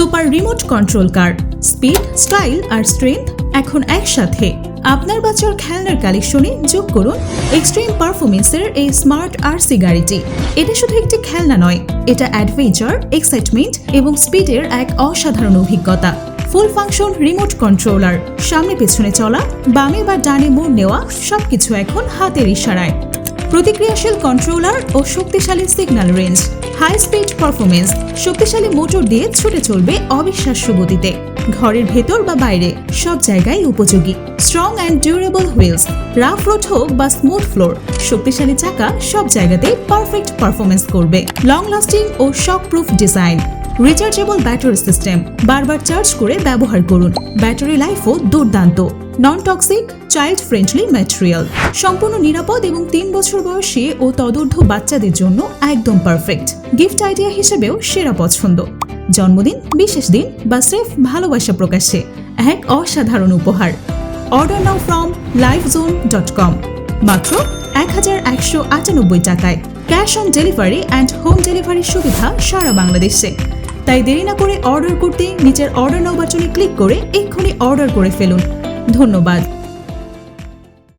Super remote control car, speed, style আর strength এখন একসাথে। আপনার বাচ্চার খেলনার কালেকশনে যোগ করুন এক্সট্রিম পারফরমেন্সের এই স্মার্ট আরসি গাড়িটি। এটা শুধু একটি খেলনা নয়, এটা অ্যাডভেঞ্চার, এক্সাইটমেন্ট এবং স্পিডের এক অসাধারণ অভিজ্ঞতা। ফুল ফাংশন রিমোট কন্ট্রোলার, সামনে পেছনে চলা, বামে বা ডানে মোড় নেওয়া, সবকিছু এখন হাতের ইশারায়। প্রতিক্রিয়াশীল কন্ট্রোলার ও শক্তিশালী signal range, high speed performance, শক্তিশালী মোটর দিয়ে ছুটে চলবে অবিশ্বাস্য গতিতে। ঘরের ভেতর বা বাইরে সব জায়গায় উপযোগী। Strong and durable wheels, rough road হোক বা স্মুথ ফ্লোর, শক্তিশালী চাকা সব জায়গাতেই পারফেক্ট পারফরমেন্স করবে। লং লাস্টিং ও shock proof design, rechargeable battery system, বারবার চার্জ করে ব্যবহার করুন। ব্যাটারি লাইফও দুর্দান্ত। Non toxic, child friendly material, সম্পূর্ণ নিরাপদ এবং 3 বছর বয়সী ও তদূর্ধ্ব বাচ্চাদের জন্য একদম পারফেক্ট। গিফট আইডিয়া হিসেবেও সেরা পছন্দ। জন্মদিন, বিশেষ দিন বা স্রেফ ভালোবাসা প্রকাশে এক অসাধারণ উপহার। অর্ডার নাও ফ্রম livezone.com, মাত্র 1198 টাকায়। Cash on delivery and home ডেলিভারির সুবিধা সারা বাংলাদেশে। তাই দেরি না করে অর্ডার করতে নিচের অর্ডার নাও বাটনে ক্লিক করে এক্ষুনি অর্ডার করে ফেলুন। ধন্যবাদ।